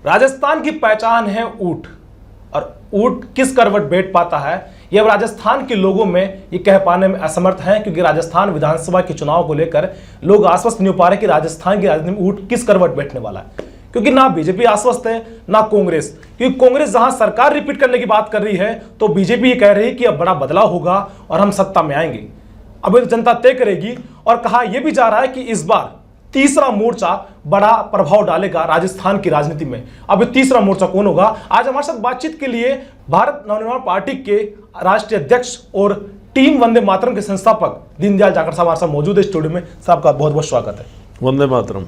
राजस्थान की पहचान है ऊंट, और ऊंट किस करवट बैठ पाता है यह राजस्थान के लोगों में ये कह पाने में असमर्थ हैं, क्योंकि राजस्थान विधानसभा के चुनाव को लेकर लोग आश्वस्त नहीं हो पा रहे कि राजस्थान की राजनीति में ऊंट किस करवट बैठने वाला है। क्योंकि ना बीजेपी आश्वस्त है ना कांग्रेस, क्योंकि कांग्रेस जहां सरकार रिपीट करने की बात कर रही है तो बीजेपी ये कह रही है कि अब बड़ा बदलाव होगा और हम सत्ता में आएंगे। अब जनता तय करेगी, और कहा यह भी जा रहा है कि इस बार तीसरा मोर्चा बड़ा प्रभाव डालेगा राजस्थान की राजनीति में। अब तीसरा मोर्चा कौन होगा? आज हमारे साथ बातचीत के लिए भारत नवनिर्माण पार्टी के राष्ट्रीय अध्यक्ष और टीम वंदे मातरम के संस्थापक दीनदयाल जाखड़ साहब हमारे साथ मौजूद है स्टूडियो में। साहब का बहुत बहुत स्वागत है। वंदे मातरम।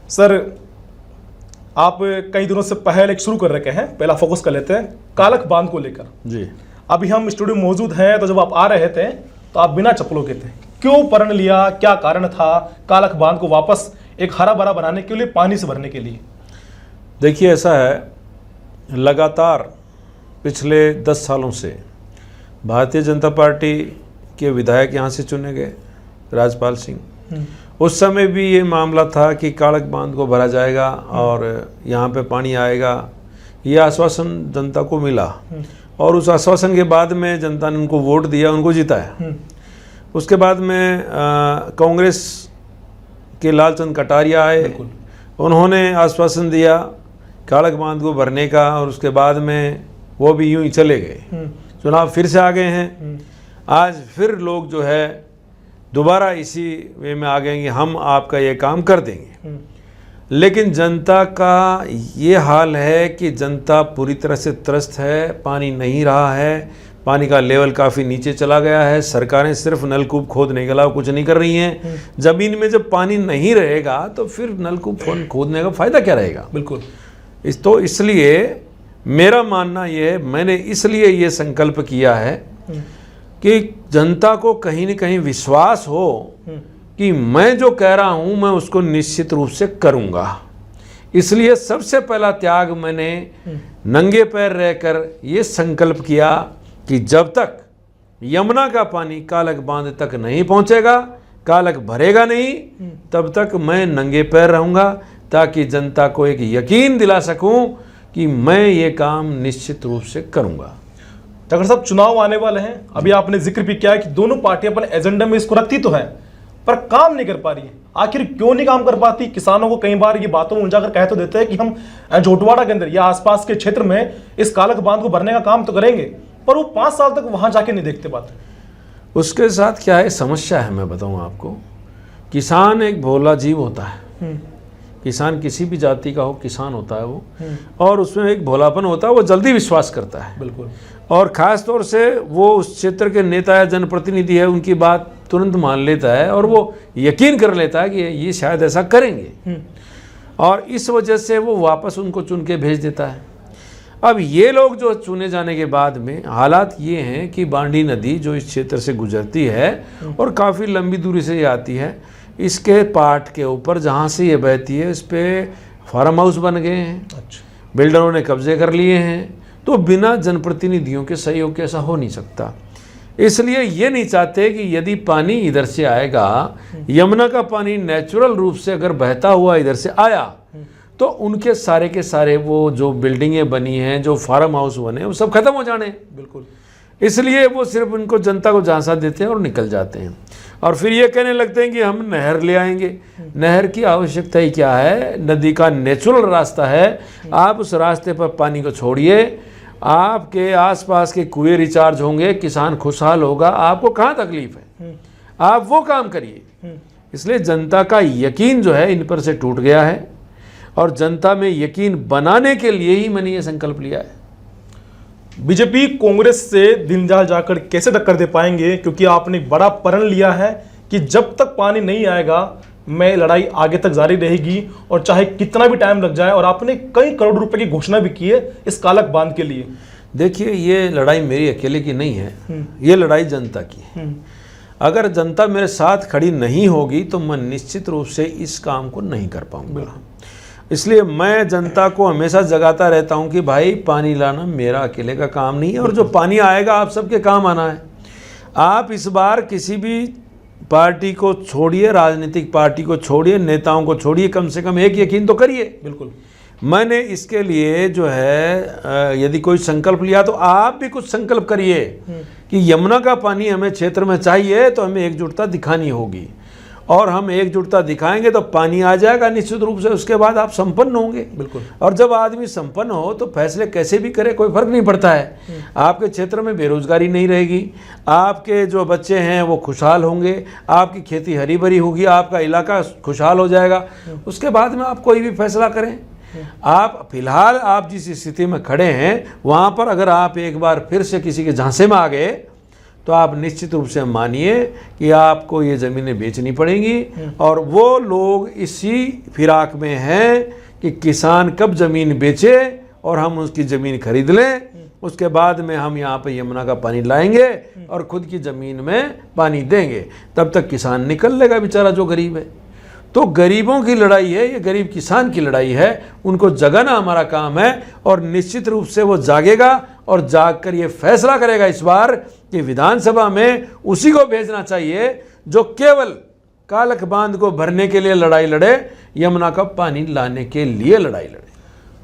सर, आप कई दिनों से पहले एक शुरू कर रखे हैं, पहला फोकस कर लेते हैं कालख बांध को लेकर। जी, अभी हम स्टूडियो में मौजूद हैं, तो जब आप आ रहे थे तो आप बिना चप्पलों के थे, क्यों प्रण लिया, क्या कारण था कालख बांध को वापस एक हरा भरा बनाने के लिए, पानी से भरने के लिए? देखिए ऐसा है, लगातार पिछले 10 सालों से भारतीय जनता पार्टी के विधायक यहाँ से चुने गए, राजपाल सिंह। उस समय भी ये मामला था कि कालख बांध को भरा जाएगा और यहाँ पे पानी आएगा, ये आश्वासन जनता को मिला, और उस आश्वासन के बाद में जनता ने उनको वोट दिया, उनको जिताया। उसके बाद में कांग्रेस के लालचंद कटारिया आए, उन्होंने आश्वासन दिया कालख बांध को भरने का, और उसके बाद में वो भी यूं ही चले गए। चुनाव फिर से आ गए हैं, आज फिर लोग जो है दोबारा इसी वे में आ गए कि हम आपका ये काम कर देंगे। लेकिन जनता का ये हाल है कि जनता पूरी तरह से त्रस्त है, पानी नहीं रहा है, पानी का लेवल काफ़ी नीचे चला गया है। सरकारें सिर्फ नलकूप खोदने के अलावा कुछ नहीं कर रही हैं। ज़मीन में जब पानी नहीं रहेगा तो फिर नलकूप खोदने का फ़ायदा क्या रहेगा? बिल्कुल। इसलिए मेरा मानना ये है, मैंने इसलिए ये संकल्प किया है कि जनता को कहीं न कहीं विश्वास हो कि मैं जो कह रहा हूँ मैं उसको निश्चित रूप से करूँगा। इसलिए सबसे पहला त्याग मैंने नंगे पैर रहकर ये संकल्प किया कि जब तक यमुना का पानी कालख बांध तक नहीं पहुंचेगा, कालख भरेगा नहीं, तब तक मैं नंगे पैर रहूंगा, ताकि जनता को एक यकीन दिला सकूं कि मैं ये काम निश्चित रूप से करूंगा। जाखड़ साहब, चुनाव आने वाले हैं, अभी आपने जिक्र भी किया कि दोनों पार्टियां अपने एजेंडा में इसको रखती तो है, पर काम नहीं कर पा रही है। आखिर क्यों नहीं काम कर पाती? किसानों को कई बार ये बातों में उलझाकर कह तो देते हैं कि हम झोटवाड़ा के अंदर या आसपास के क्षेत्र में इस कालख बांध को भरने का काम तो करेंगे, पर वो 5 साल तक वहां जाके नहीं देखते बात। उसके साथ क्या है समस्या है, मैं बताऊं आपको। किसान एक भोला जीव होता है, किसान किसी भी जाति का हो, किसान होता है वो, और उसमें एक भोलापन होता है, वो जल्दी विश्वास करता है। बिल्कुल। और ख़ास तौर से वो उस क्षेत्र के नेता या जनप्रतिनिधि है, उनकी बात तुरंत मान लेता है और वो यकीन कर लेता है कि ये शायद ऐसा करेंगे, और इस वजह से वो वापस उनको चुन के भेज देता है। अब ये लोग जो चुने जाने के बाद में हालात ये हैं कि बांडी नदी जो इस क्षेत्र से गुजरती है और काफ़ी लंबी दूरी से ये आती है, इसके पाट के ऊपर जहाँ से ये बहती है, इस पर फार्म हाउस बन गए हैं। अच्छा। बिल्डरों ने कब्जे कर लिए हैं, तो बिना जनप्रतिनिधियों के सहयोग के ऐसा हो नहीं सकता। इसलिए ये नहीं चाहते कि यदि पानी इधर से आएगा, यमुना का पानी नेचुरल रूप से अगर बहता हुआ इधर से आया, तो उनके सारे के सारे वो जो बिल्डिंगें बनी हैं, जो फार्म हाउस बने, वो सब खत्म हो जाने। बिल्कुल। इसलिए वो सिर्फ उनको जनता को झांसा देते हैं और निकल जाते हैं, और फिर ये कहने लगते हैं कि हम नहर ले आएंगे। नहर की आवश्यकता ही क्या है? नदी का नेचुरल रास्ता है, आप उस रास्ते पर पानी को छोड़िए, आपके आसपास के कुएं रिचार्ज होंगे, किसान खुशहाल होगा, आपको कहाँ तकलीफ है? आप वो काम करिए। इसलिए जनता का यकीन जो है इन पर से टूट गया है, और जनता में यकीन बनाने के लिए ही मैंने ये संकल्प लिया है। बीजेपी कांग्रेस से दीनदयाल जाखड़ कैसे टक्कर दे पाएंगे? क्योंकि आपने बड़ा प्रण लिया है कि जब तक पानी नहीं आएगा मैं लड़ाई आगे तक जारी रहेगी, और चाहे कितना भी टाइम लग जाए, और आपने कई करोड़ रुपए की घोषणा भी की है इस कालख बांध के लिए। देखिए, ये लड़ाई मेरी अकेले की नहीं है, ये लड़ाई जनता की है। अगर जनता मेरे साथ खड़ी नहीं होगी तो मैं निश्चित रूप से इस काम को नहीं कर पाऊंगा। इसलिए मैं जनता को हमेशा जगाता रहता हूं कि भाई, पानी लाना मेरा अकेले का काम नहीं है, और जो पानी आएगा आप सबके काम आना है। आप इस बार किसी भी पार्टी को छोड़िए, राजनीतिक पार्टी को छोड़िए, नेताओं को छोड़िए, कम से कम एक यकीन तो करिए। बिल्कुल। मैंने इसके लिए जो है यदि कोई संकल्प लिया तो आप भी कुछ संकल्प करिए कि यमुना का पानी हमें क्षेत्र में चाहिए, तो हमें एकजुटता दिखानी होगी और हम एकजुटता दिखाएंगे तो पानी आ जाएगा निश्चित रूप से। उसके बाद आप संपन्न होंगे। बिल्कुल। और जब आदमी संपन्न हो तो फैसले कैसे भी करे कोई फर्क नहीं पड़ता है। आपके क्षेत्र में बेरोजगारी नहीं रहेगी, आपके जो बच्चे हैं वो खुशहाल होंगे, आपकी खेती हरी भरी होगी, आपका इलाका खुशहाल हो जाएगा। उसके बाद में आप कोई भी फैसला करें। आप फिलहाल आप जिस स्थिति में खड़े हैं वहाँ पर अगर आप एक बार फिर से किसी के झांसे में आ गए तो आप निश्चित रूप से मानिए कि आपको ये ज़मीनें बेचनी पड़ेंगी। और वो लोग इसी फिराक में हैं कि किसान कब ज़मीन बेचे और हम उसकी ज़मीन खरीद लें, उसके बाद में हम यहाँ पे यमुना का पानी लाएंगे और ख़ुद की ज़मीन में पानी देंगे। तब तक किसान निकल लेगा बेचारा जो गरीब है। तो गरीबों की लड़ाई है, ये गरीब किसान की लड़ाई है, उनको जगाना हमारा काम है। और निश्चित रूप से वो जागेगा और जाग कर ये फैसला करेगा इस बार कि विधानसभा में उसी को भेजना चाहिए जो केवल कालख बांध को भरने के लिए लड़ाई लड़े, यमुना का पानी लाने के लिए लड़ाई लड़े।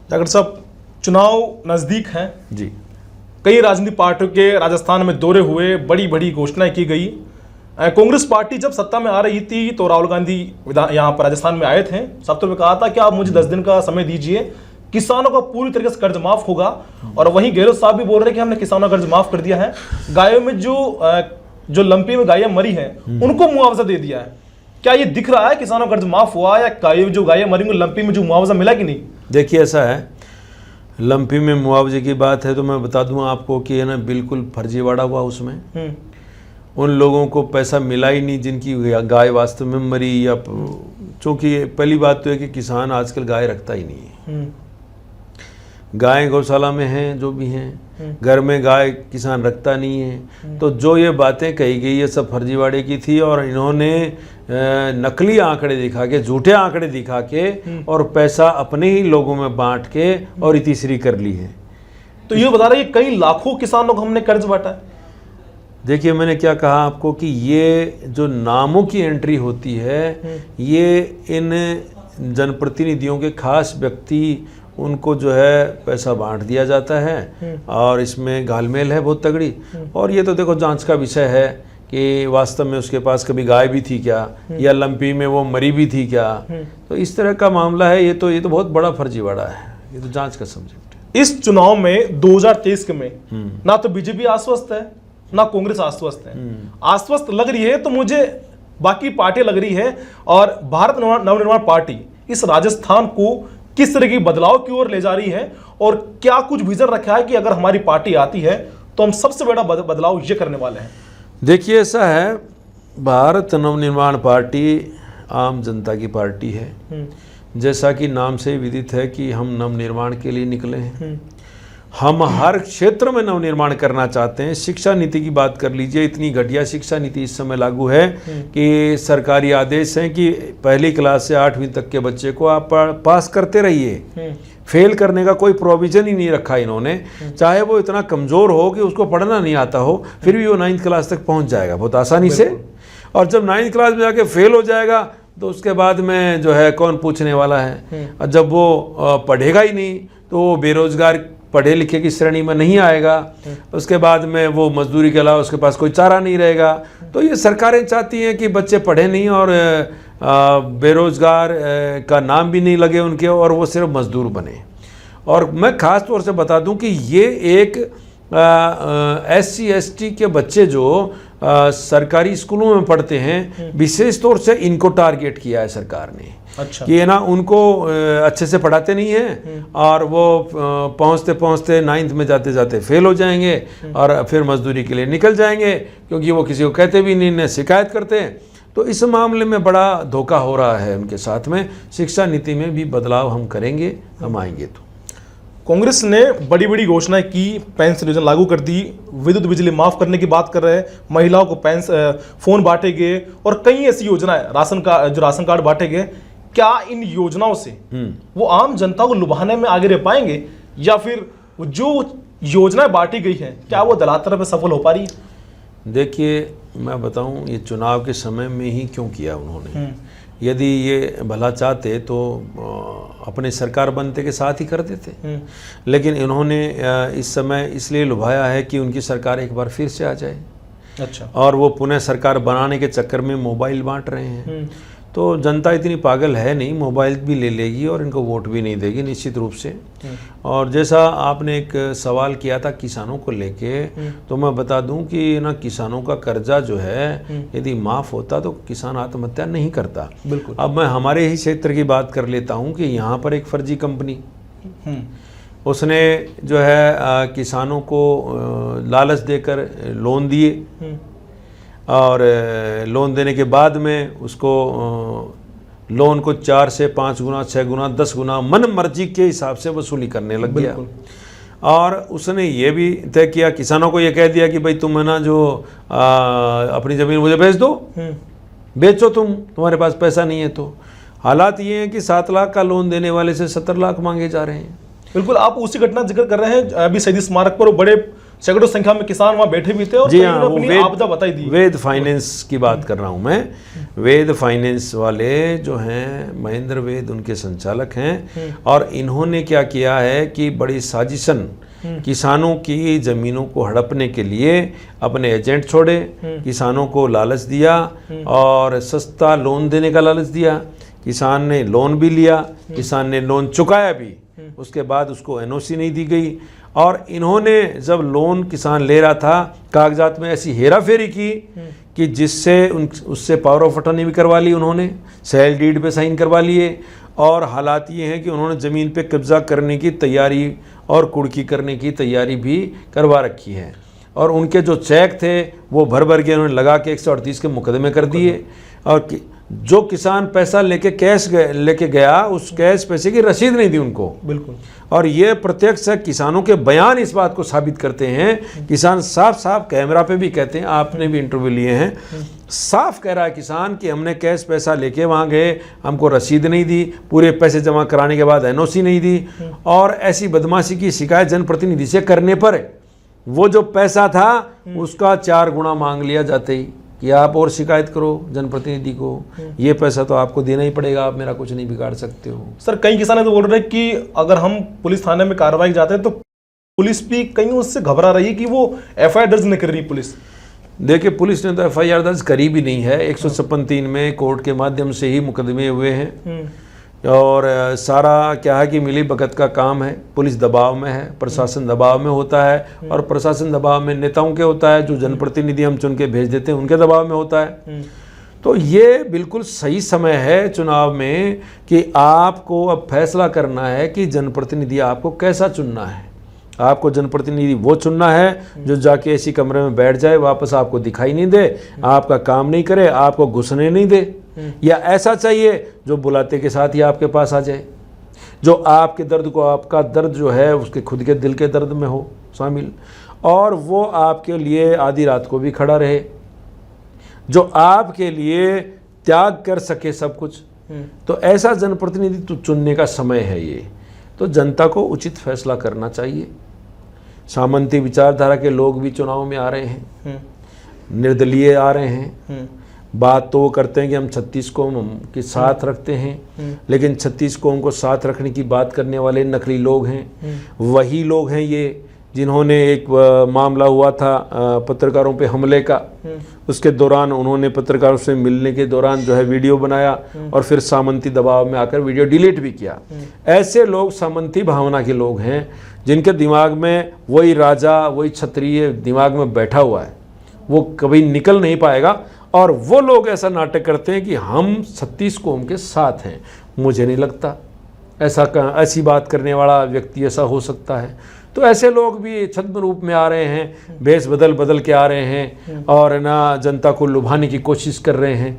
डॉक्टर साहब, चुनाव नज़दीक हैं जी, कई राजनीतिक पार्टियों के राजस्थान में दौरे हुए, बड़ी बड़ी घोषणाएं की गई। कांग्रेस पार्टी जब सत्ता में आ रही थी तो राहुल गांधी यहाँ पर राजस्थान में आए थे, सबसे पहले कहा था कि आप मुझे 10 दिन का समय दीजिए, किसानों का पूरी तरीके से कर्ज माफ होगा। और वहीं गहलोत साहब भी बोल रहे हैं कि हमने किसानों का कर्ज माफ कर दिया है, गायों में जो लंपी में गायें मरी हैं उनको मुआवजा दे दिया है। क्या ये दिख रहा है किसानों का कर्ज माफ हुआ या जो गायें मरी उनको लंपी में जो मुआवजा मिला कि नहीं? देखिए ऐसा है, लंपी में मुआवजे की बात है तो मैं बता दूं आपको कि है ना बिल्कुल फर्जीवाड़ा हुआ उसमें। उन लोगों को पैसा मिला ही नहीं जिनकी गाय वास्तव में मरी। या चूँकि पहली बात तो है कि किसान आजकल गाय रखता ही नहीं है। गाय गौशाला में हैं जो भी हैं, घर में गाय किसान रखता नहीं है। तो जो ये बातें कही गई ये सब फर्जीवाड़े की थी और इन्होंने नकली आंकड़े दिखा के, झूठे आंकड़े दिखा के और पैसा अपने ही लोगों में बांट के और इतिश्री कर ली है। तो ये बता रहे कई लाखों किसानों को हमने कर्ज बांटा है। देखिए मैंने क्या कहा आपको कि ये जो नामों की एंट्री होती है ये इन जनप्रतिनिधियों के खास व्यक्ति, उनको जो है पैसा बांट दिया जाता है और इसमें घालमेल है बहुत तगड़ी। और ये तो देखो जांच का विषय है कि वास्तव में उसके पास कभी गाय भी थी क्या या लंपी में वो मरी भी थी क्या। तो इस तरह का मामला है। ये तो बहुत बड़ा फर्जीवाड़ा है, ये तो जांच का सब्जेक्ट है। इस चुनाव में 2023 के में ना तो बीजेपी आश्वस्त है ना कांग्रेस आश्वस्त है। आश्वस्त लग रही है तो मुझे बाकी पार्टियां लग रही है। और भारत नवनिर्माण पार्टी इस राजस्थान को किस तरह की बदलाव की ओर ले जा रही है और क्या कुछ विजन रखा है कि अगर हमारी पार्टी आती है तो हम सबसे बड़ा बदलाव ये करने वाले हैं? देखिए ऐसा है, भारत नवनिर्माण पार्टी आम जनता की पार्टी है। जैसा कि नाम से विदित है कि हम नवनिर्माण के लिए निकले हैं। हम हर क्षेत्र में नवनिर्माण करना चाहते हैं। शिक्षा नीति की बात कर लीजिए, इतनी घटिया शिक्षा नीति इस समय लागू है कि सरकारी आदेश हैं कि पहली क्लास से 8वीं तक के बच्चे को आप पास करते रहिए, फेल करने का कोई प्रोविजन ही नहीं रखा इन्होंने। चाहे वो इतना कमज़ोर हो कि उसको पढ़ना नहीं आता हो, फिर भी वो 9th क्लास तक पहुंच जाएगा बहुत आसानी से। और जब 9th क्लास में जाके फेल हो जाएगा तो उसके बाद में जो है कौन पूछने वाला है। और जब वो पढ़ेगा ही नहीं तो वो बेरोजगार पढ़े लिखे की श्रेणी में नहीं आएगा। उसके बाद में वो मजदूरी के अलावा उसके पास कोई चारा नहीं रहेगा। तो ये सरकारें चाहती हैं कि बच्चे पढ़े नहीं और बेरोजगार का नाम भी नहीं लगे उनके और वो सिर्फ मजदूर बने। और मैं ख़ास तौर से बता दूं कि ये एक SC ST के बच्चे जो सरकारी स्कूलों में पढ़ते हैं, विशेष तौर से इनको टारगेट किया है सरकार ने। अच्छा। कि ना उनको अच्छे से पढ़ाते नहीं हैं और वो पहुंचते पहुंचते 9th में जाते जाते फेल हो जाएंगे और फिर मजदूरी के लिए निकल जाएंगे, क्योंकि वो किसी को कहते भी नहीं, न शिकायत करते हैं। तो इस मामले में बड़ा धोखा हो रहा है उनके साथ में। शिक्षा नीति में भी बदलाव हम करेंगे, हम आएंगे। तो कांग्रेस ने बड़ी बड़ी घोषणाएं की, पेंशन योजना लागू कर दी, विद्युत बिजली माफ करने की बात कर रहे हैं, महिलाओं को फोन बांटे गए और कई ऐसी योजनाएं, राशन कार्ड बांटे गए। क्या इन योजनाओं से वो आम जनता को लुभाने में आगे रह पाएंगे या फिर जो योजनाएं बांटी गई हैं क्या वो दलातर में सफल हो पा रही है? देखिए मैं बताऊं, ये चुनाव के समय में ही क्यों किया उन्होंने। यदि ये भला चाहते तो अपने सरकार बनते के साथ ही कर देते, लेकिन इन्होंने इस समय इसलिए लुभाया है कि उनकी सरकार एक बार फिर से आ जाए। अच्छा। और वो पुनः सरकार बनाने के चक्कर में मोबाइल बांट रहे हैं। तो जनता इतनी पागल है नहीं, मोबाइल भी ले लेगी और इनको वोट भी नहीं देगी निश्चित रूप से। और जैसा आपने एक सवाल किया था किसानों को लेके, तो मैं बता दूं कि ना किसानों का कर्जा जो है यदि माफ़ होता तो किसान आत्महत्या नहीं करता। बिल्कुल। अब मैं हमारे ही क्षेत्र की बात कर लेता हूं कि यहाँ पर एक फर्जी कंपनी, उसने जो है किसानों को लालच देकर लोन दिए और लोन देने के बाद में उसको लोन को 4 से 5 गुना, 6 गुना, 10 गुना मन मर्जी के हिसाब से वसूली करने लग गया। और उसने ये भी तय किया, किसानों को ये कह दिया कि भाई तुम है ना जो अपनी ज़मीन मुझे बेच दो, बेचो, तुम्हारे पास पैसा नहीं है। तो हालात ये हैं कि 7 लाख का लोन देने वाले से 70 लाख मांगे जा रहे हैं। बिल्कुल, आप उसी घटना जिक्र कर रहे हैं। अभी शहीद स्मारक पर बड़े सैकड़ों संख्या में किसान वहां बैठे भी थे और जी हाँ, अपनी आपदा बताई दी। वेद फाइनेंस की बात कर रहा हूं मैं। वेद फाइनेंस वाले जो हैं, महेंद्र वेद उनके संचालक हैं, और इन्होंने क्या किया है कि बड़ी साजिशन किसानों की ज़मीनों को हड़पने के लिए अपने एजेंट छोड़े, किसानों को लालच दिया और सस्ता लोन देने का लालच दिया। किसान ने लोन भी लिया, किसान ने लोन चुकाया भी, उसके बाद उसको एनओसी नहीं दी गई। और इन्होंने जब लोन किसान ले रहा था, कागजात में ऐसी हेरा फेरी की कि जिससे उससे पावर ऑफ अटर्नी भी करवा ली, उन्होंने सेल डीड पे साइन करवा लिए। और हालात ये हैं कि उन्होंने ज़मीन पे कब्जा करने की तैयारी और कुर्की करने की तैयारी भी करवा रखी है। और उनके जो चेक थे वो भर भर के उन्होंने लगा के 138 के मुकदमे कर दिए। और जो किसान पैसा लेके गया, उस कैश पैसे की रसीद नहीं दी उनको। बिल्कुल। और ये प्रत्यक्ष किसानों के बयान इस बात को साबित करते हैं। किसान साफ साफ कैमरा पे भी कहते हैं, आपने भी इंटरव्यू लिए हैं, साफ कह रहा है किसान कि हमने कैश पैसा लेके वहाँ गए, हमको रसीद नहीं दी, पूरे पैसे जमा कराने के बाद एनओसी नहीं दी। और ऐसी बदमाशी की शिकायत जनप्रतिनिधि से करने पर वो जो पैसा था उसका 4 गुना मांग लिया जाते ही कि आप और शिकायत करो जनप्रतिनिधि को, ये पैसा तो आपको देना ही पड़ेगा, आप मेरा कुछ नहीं बिगाड़ सकते हो। सर, कई किसान तो बोल रहे हैं कि अगर हम पुलिस थाने में कार्रवाई जाते हैं तो पुलिस भी कहीं उससे घबरा रही है कि वो एफआईआर दर्ज नहीं कर रही पुलिस। देखिए, पुलिस ने तो एफआईआर दर्ज करी भी नहीं है। 156(3) में कोर्ट के माध्यम से ही मुकदमे हुए हैं। और सारा क्या है कि मिली भगत का काम है, पुलिस दबाव में है, प्रशासन दबाव में होता है, और प्रशासन दबाव में नेताओं के होता है, जो जनप्रतिनिधि हम चुन के भेज देते हैं उनके दबाव में होता है। तो ये बिल्कुल सही समय है चुनाव में कि आपको अब फैसला करना है कि जनप्रतिनिधि आपको कैसा चुनना है। आपको जनप्रतिनिधि वो चुनना है जो जाके ऐसी कमरे में बैठ जाए, वापस आपको दिखाई नहीं दे, आपका काम नहीं करे, आपको घुसने नहीं दे, या ऐसा चाहिए जो बुलाते के साथ ही आपके पास आ जाए, जो आपके दर्द को, आपका दर्द जो है उसके खुद के दिल के दर्द में हो शामिल, और वो आपके लिए आधी रात को भी खड़ा रहे, जो आपके लिए त्याग कर सके सब कुछ। तो ऐसा जनप्रतिनिधि तो चुनने का समय है ये। तो जनता को उचित फैसला करना चाहिए। सामंती विचारधारा के लोग भी चुनाव में आ रहे हैं, निर्दलीय आ रहे हैं। बात तो वो करते हैं कि हम 36 कौम के साथ रखते हैं, लेकिन 36 कौम को साथ रखने की बात करने वाले नकली लोग हैं। वही लोग हैं ये जिन्होंने एक मामला हुआ था पत्रकारों पे हमले का, उसके दौरान उन्होंने पत्रकारों से मिलने के दौरान जो है वीडियो बनाया और फिर सामंती दबाव में आकर वीडियो डिलीट भी किया। ऐसे लोग सामंती भावना के लोग हैं जिनके दिमाग में वही राजा, वही क्षत्रिय दिमाग में बैठा हुआ है, वो कभी निकल नहीं पाएगा। और वो लोग ऐसा नाटक करते हैं कि हम 36 कौम के साथ हैं। मुझे नहीं लगता ऐसी बात करने वाला व्यक्ति ऐसा हो सकता है। तो ऐसे लोग भी छद्म रूप में आ रहे हैं, भेष बदल बदल के आ रहे हैं और ना जनता को लुभाने की कोशिश कर रहे हैं।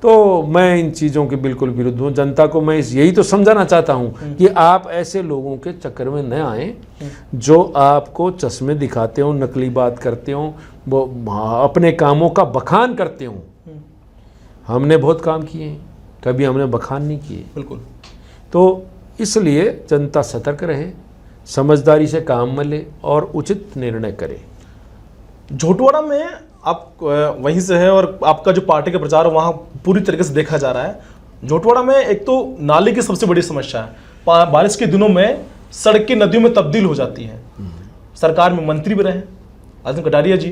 तो मैं इन चीज़ों के बिल्कुल विरुद्ध हूँ। जनता को मैं यही तो समझाना चाहता हूँ कि आप ऐसे लोगों के चक्कर में न आएँ जो आपको चश्मे दिखाते हो, नकली बात करते हो, वो अपने कामों का बखान करते हो। हमने बहुत काम किए, कभी हमने बखान नहीं किए। बिल्कुल। तो इसलिए जनता सतर्क रहे, समझदारी से काम में ले और उचित निर्णय करे। झोटवाड़ा में आप वहीं से है और आपका जो पार्टी का प्रचार वहाँ पूरी तरीके से देखा जा रहा है। झोटवाड़ा में एक तो नाली की सबसे बड़ी समस्या है, बारिश के दिनों में सड़कें नदियों में तब्दील हो जाती हैं। सरकार में मंत्री भी रहे अर्जुन कटारिया जी,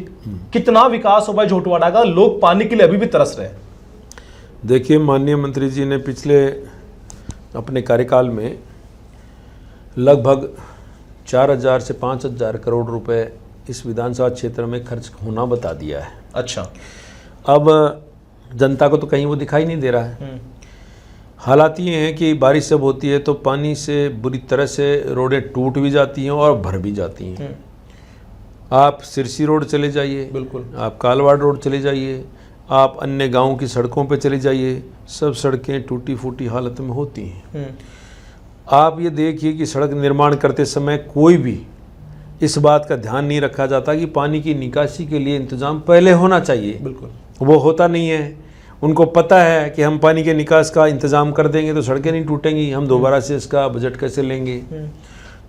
कितना विकास हो भाई झोटवाड़ा का, लोग पानी के लिए अभी भी तरस रहे हैं। देखिए, माननीय मंत्री जी ने पिछले अपने कार्यकाल में लगभग 4,000 से 5,000 करोड़ रुपए इस विधानसभा क्षेत्र में खर्च होना बता दिया है। अच्छा, अब जनता को तो कहीं वो दिखाई नहीं दे रहा है। हालात ये हैं कि बारिश जब होती है तो पानी से बुरी तरह से रोडें टूट भी जाती हैं और भर भी जाती हैं। आप सिरसी रोड चले जाइए, बिल्कुल, आप कालवाड़ रोड चले जाइए, आप अन्य गांवों की सड़कों पे चले जाइए, सब सड़कें टूटी फूटी हालत में होती हैं। आप ये देखिए कि सड़क निर्माण करते समय कोई भी इस बात का ध्यान नहीं रखा जाता कि पानी की निकासी के लिए इंतज़ाम पहले होना चाहिए। बिल्कुल, वो होता नहीं है। उनको पता है कि हम पानी के निकास का इंतज़ाम कर देंगे तो सड़कें नहीं टूटेंगी, हम दोबारा से इसका बजट कैसे लेंगे।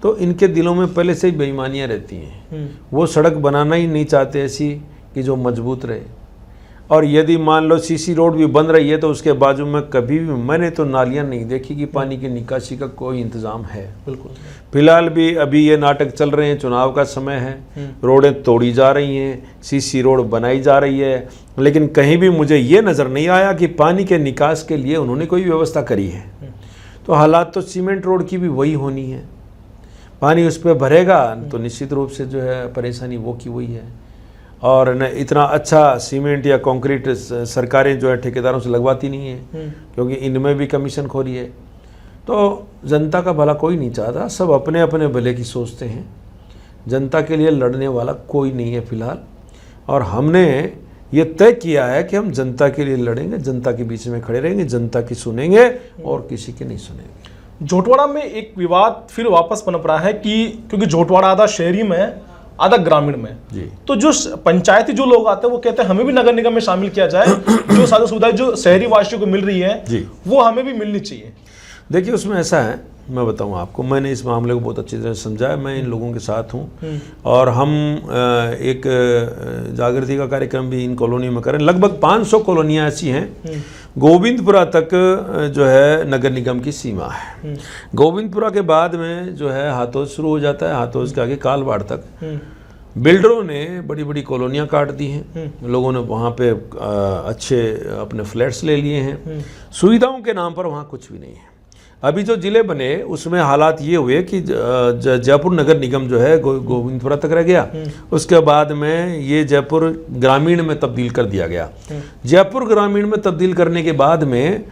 तो इनके दिलों में पहले से ही बेईमानियाँ रहती हैं। वो सड़क बनाना ही नहीं चाहते ऐसी कि जो मजबूत रहे। और यदि मान लो सीसी रोड भी बन रही है तो उसके बाजू में कभी भी मैंने तो नालियाँ नहीं देखी कि पानी की निकासी का कोई इंतज़ाम है। बिल्कुल, फिलहाल भी अभी ये नाटक चल रहे हैं, चुनाव का समय है, रोडें तोड़ी जा रही हैं, सीसी रोड बनाई जा रही है, लेकिन कहीं भी मुझे ये नज़र नहीं आया कि पानी के निकास के लिए उन्होंने कोई व्यवस्था करी है। तो हालात तो सीमेंट रोड की भी वही होनी है। पानी उस पर भरेगा तो निश्चित रूप से जो है परेशानी वो की वही है। और न इतना अच्छा सीमेंट या कंक्रीट सरकारें जो है ठेकेदारों से लगवाती नहीं है, क्योंकि इनमें भी कमीशन खोरी है। तो जनता का भला कोई नहीं चाहता, सब अपने अपने भले की सोचते हैं। जनता के लिए लड़ने वाला कोई नहीं है फिलहाल। और हमने ये तय किया है कि हम जनता के लिए लड़ेंगे, जनता के बीच में खड़े रहेंगे, जनता की सुनेंगे और किसी की नहीं सुनेंगे। झोटवाड़ा में एक विवाद फिर वापस पनप रहा है कि क्योंकि झोटवाड़ा आधा शहरी में आधा ग्रामीण में जी, तो जो पंचायती जो लोग आते हैं वो कहते हैं हमें भी नगर निगम में शामिल किया जाए, जो सारी सुविधाएं जो शहरी वासियों को मिल रही है जी, वो हमें भी मिलनी चाहिए। देखिए, उसमें ऐसा है, मैं बताऊं आपको, मैंने इस मामले को बहुत अच्छी तरह समझा है। मैं इन लोगों के साथ हूं और हम एक जागृति का कार्यक्रम भी इन कॉलोनी में करें। लगभग 500 कॉलोनियाँ ऐसी हैं। गोविंदपुरा तक जो है नगर निगम की सीमा है। गोविंदपुरा के बाद में जो है हाथोस शुरू हो जाता है, हाथोस के आगे कालवाड़ तक। बिल्डरों ने बड़ी बड़ी कॉलोनियाँ काट दी हैं, लोगों ने वहाँ पे अच्छे अपने फ्लैट्स ले लिए हैं। सुविधाओं के नाम पर वहाँ कुछ भी नहीं है। अभी जो जिले बने उसमें हालात ये हुए कि जयपुर नगर निगम जो है गोविंदपुरा तक रह गया। उसके बाद में ये जयपुर ग्रामीण में तब्दील कर दिया गया। जयपुर ग्रामीण में तब्दील करने के बाद में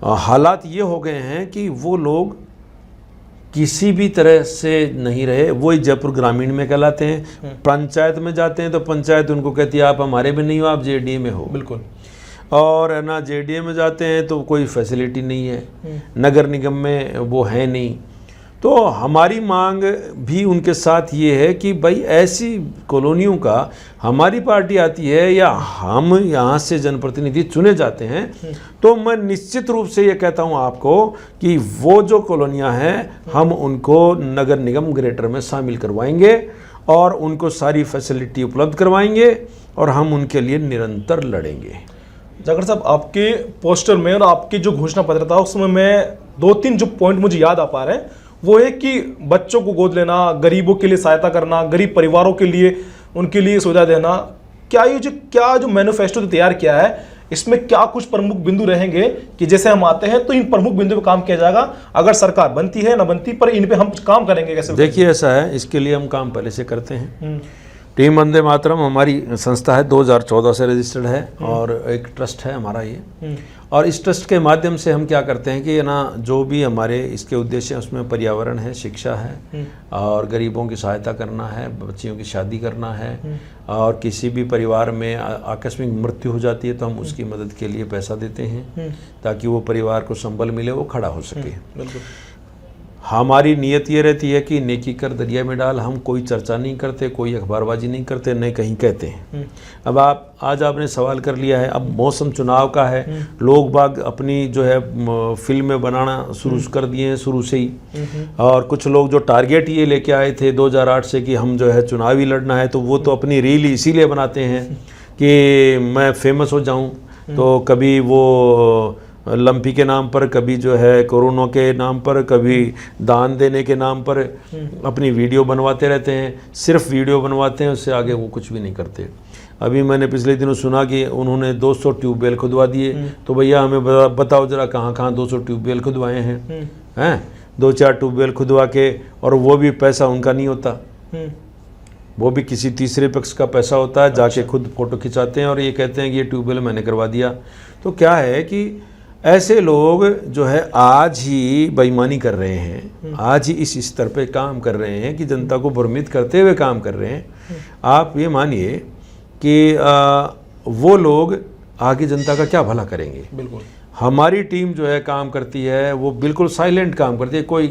हालात ये हो गए हैं कि वो लोग किसी भी तरह से नहीं रहे, वो जयपुर ग्रामीण में कहलाते हैं। पंचायत में जाते हैं तो पंचायत उनको कहती है आप हमारे में नहीं हो, आप जेडीए में हो। बिल्कुल। और है ना, जेडीए में जाते हैं तो कोई फैसिलिटी नहीं है, नगर निगम में वो है नहीं। तो हमारी मांग भी उनके साथ ये है कि भाई ऐसी कॉलोनियों का हमारी पार्टी आती है या हम यहाँ से जनप्रतिनिधि चुने जाते हैं तो मैं निश्चित रूप से ये कहता हूँ आपको कि वो जो कॉलोनियाँ हैं हम उनको नगर निगम ग्रेटर में शामिल करवाएंगे और उनको सारी फैसिलिटी उपलब्ध करवाएंगे और हम उनके लिए निरंतर लड़ेंगे। जागर साहब, आपके पोस्टर में और आपके जो घोषणा पत्र था उसमें मैं 2-3 जो पॉइंट मुझे याद आ पा रहे हैं वो है कि बच्चों को गोद लेना, गरीबों के लिए सहायता करना, गरीब परिवारों के लिए उनके लिए सुविधा देना। क्या जो मैनिफेस्टो तैयार किया है इसमें क्या कुछ प्रमुख बिंदु रहेंगे कि जैसे हम आते हैं तो इन प्रमुख बिंदु पे काम किया जाएगा, अगर सरकार बनती है ना बनती पर इन पे हम काम करेंगे कैसे? देखिए, ऐसा है, इसके लिए हम काम पहले से करते हैं। टीम वंदे मातरम हमारी संस्था है, 2014 से रजिस्टर्ड है और एक ट्रस्ट है हमारा ये। और इस ट्रस्ट के माध्यम से हम क्या करते हैं कि ना जो भी हमारे इसके उद्देश्य हैं उसमें पर्यावरण है, शिक्षा है और गरीबों की सहायता करना है, बच्चियों की शादी करना है और किसी भी परिवार में आकस्मिक मृत्यु हो जाती है तो हम उसकी मदद के लिए पैसा देते हैं ताकि वो परिवार को संबल मिले, वो खड़ा हो सके। बिल्कुल। हमारी नीयत ये रहती है कि नेकी कर दरिया में डाल। हम कोई चर्चा नहीं करते, कोई अखबारबाजी नहीं करते, न कहीं कहते हैं। अब आज आपने सवाल कर लिया है, अब मौसम चुनाव का है, लोग बाग अपनी जो है फिल्में बनाना शुरू कर दिए हैं शुरू से ही। और कुछ लोग जो टारगेट ये लेके आए थे 2008 से कि हम जो है चुनावी लड़ना है, तो वो तो अपनी रील इसीलिए बनाते हैं कि मैं फेमस हो जाऊँ। तो कभी वो लंपी के नाम पर, कभी जो है कोरोना के नाम पर, कभी दान देने के नाम पर अपनी वीडियो बनवाते रहते हैं। सिर्फ वीडियो बनवाते हैं, उससे आगे वो कुछ भी नहीं करते। अभी मैंने पिछले दिनों सुना कि उन्होंने 200 ट्यूबवेल खुदवा दिए। तो भैया हमें बताओ जरा कहाँ कहाँ 200 ट्यूबवेल खुदवाए हैं? 2-4 ट्यूबवेल खुदवा के, और वो भी पैसा उनका नहीं होता, वो भी किसी तीसरे पक्ष का पैसा होता है। जाके खुद फोटो खिंचाते हैं और ये कहते हैं कि ये ट्यूबवेल मैंने करवा दिया। तो क्या है कि ऐसे लोग जो है आज ही बेईमानी कर रहे हैं, आज ही इस स्तर पे काम कर रहे हैं कि जनता को भ्रमित करते हुए काम कर रहे हैं। आप ये मानिए कि वो लोग आगे जनता का क्या भला करेंगे। बिल्कुल। हमारी टीम जो है काम करती है वो बिल्कुल साइलेंट काम करती है, कोई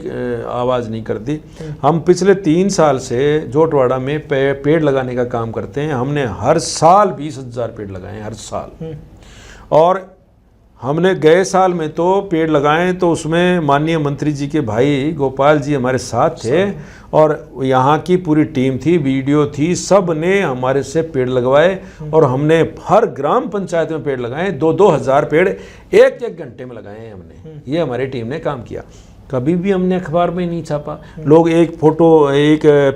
आवाज़ नहीं करती। हम पिछले 3 साल से जोटवाड़ा में पेड़ लगाने का काम करते हैं। हमने हर साल 20,000 पेड़ लगाए हैं, हर साल। और हमने गए साल में तो पेड़ लगाए तो उसमें माननीय मंत्री जी के भाई गोपाल जी हमारे साथ थे, और यहाँ की पूरी टीम थी, वीडियो थी, सब ने हमारे से पेड़ लगवाए। और हमने हर ग्राम पंचायत में पेड़ लगाए, 2-2 हज़ार पेड़ 1-1 घंटे में लगाए हैं हमने। ये हमारी टीम ने काम किया। कभी भी हमने अखबार में नहीं छापा। लोग एक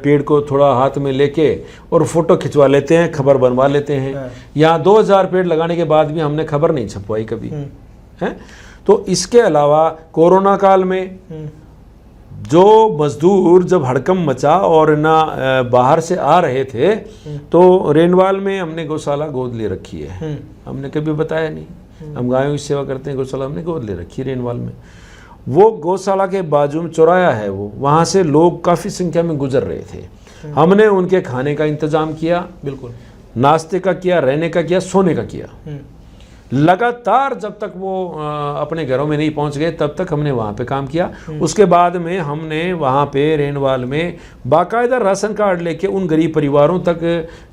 पेड़ को थोड़ा हाथ में लेके और फोटो खिंचवा लेते हैं, खबर बनवा लेते हैं। यहाँ 2000 पेड़ लगाने के बाद भी हमने खबर नहीं छपवाई कभी है। तो इसके अलावा कोरोना काल में जो मजदूर जब हड़कंप मचा और ना बाहर से आ रहे थे, तो रेनवाल में हमने गौशाला गोद ले रखी है। हमने कभी बताया नहीं, हम गायों की सेवा करते हैं, गौशाला हमने गोद ले रखी है रेनवाल में। वो गौशाला के बाजू में चौराया है, वो वहाँ से लोग काफ़ी संख्या में गुजर रहे थे। हमने उनके खाने का इंतजाम किया, बिल्कुल नाश्ते का किया, रहने का किया, सोने का किया। लगातार जब तक वो अपने घरों में नहीं पहुंच गए तब तक हमने वहाँ पे काम किया। उसके बाद में हमने वहाँ पे रेनवाल में बाकायदा राशन कार्ड लेके उन गरीब परिवारों तक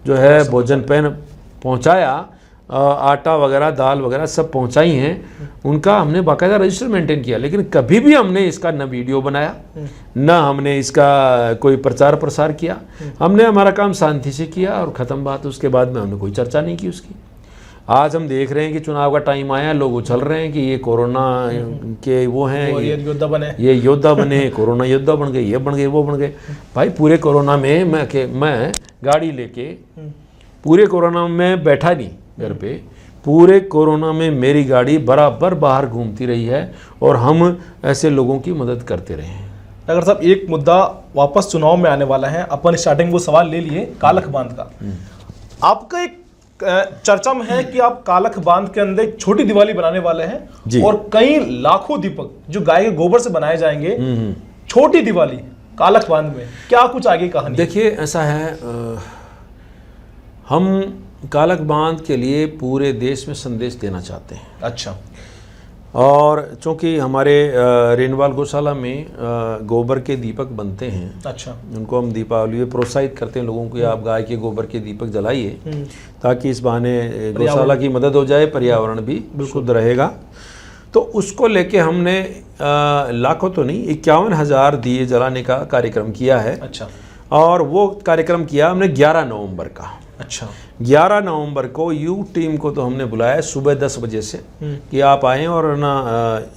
जो है भोजन पहुँचाया। आटा वगैरह, दाल वगैरह सब पहुंचाई हैं। उनका हमने बाकायदा रजिस्टर मेंटेन किया। लेकिन कभी भी हमने इसका न वीडियो बनाया, न हमने इसका कोई प्रचार प्रसार किया। हमने हमारा काम शांति से किया और ख़त्म बात। उसके बाद में हमने कोई चर्चा नहीं की उसकी। आज हम देख रहे हैं कि चुनाव का टाइम आया, लोग उछल रहे हैं कि ये कोरोना के वो हैं, ये योद्धा बने, ये योद्धा बने, कोरोना योद्धा बन गए, ये बन गए, वो बन गए। भाई पूरे कोरोना में मैं गाड़ी लेके पूरे कोरोना में बैठा नहीं घर पे, पूरे कोरोना में मेरी गाड़ी बराबर बाहर घूमती रही है और हम ऐसे लोगों की मदद करते रहे हैं। अगर साहब एक मुद्दा वापस चुनाव में आने वाला है, अपन स्टार्टिंग वो सवाल ले लिए कालख बांध का। आपका एक चर्चा में है कि आप कालख बांध के अंदर एक छोटी दिवाली बनाने वाले हैं और कई लाखों दीपक जो गाय के गोबर से बनाए जाएंगे। छोटी दिवाली कालख बांध में क्या कुछ आगे कहानी? देखिए ऐसा है, हम कालख बांध के लिए पूरे देश में संदेश देना चाहते हैं। अच्छा। और चूँकि हमारे रेनवाल गौशाला में गोबर के दीपक बनते हैं, अच्छा, उनको हम दीपावली में प्रोत्साहित करते हैं लोगों को, आप गाय के गोबर के दीपक जलाइए ताकि इस बहाने गौशाला की मदद हो जाए, पर्यावरण भी शुद्ध रहेगा। तो उसको लेके हमने लाखों तो नहीं 51,000 दिए जलाने का कार्यक्रम किया है। अच्छा। और वो कार्यक्रम किया हमने 11 नवंबर का। अच्छा। 11 नवंबर को यू टीम को तो हमने बुलाया सुबह 10 बजे से कि आप आएँ और ना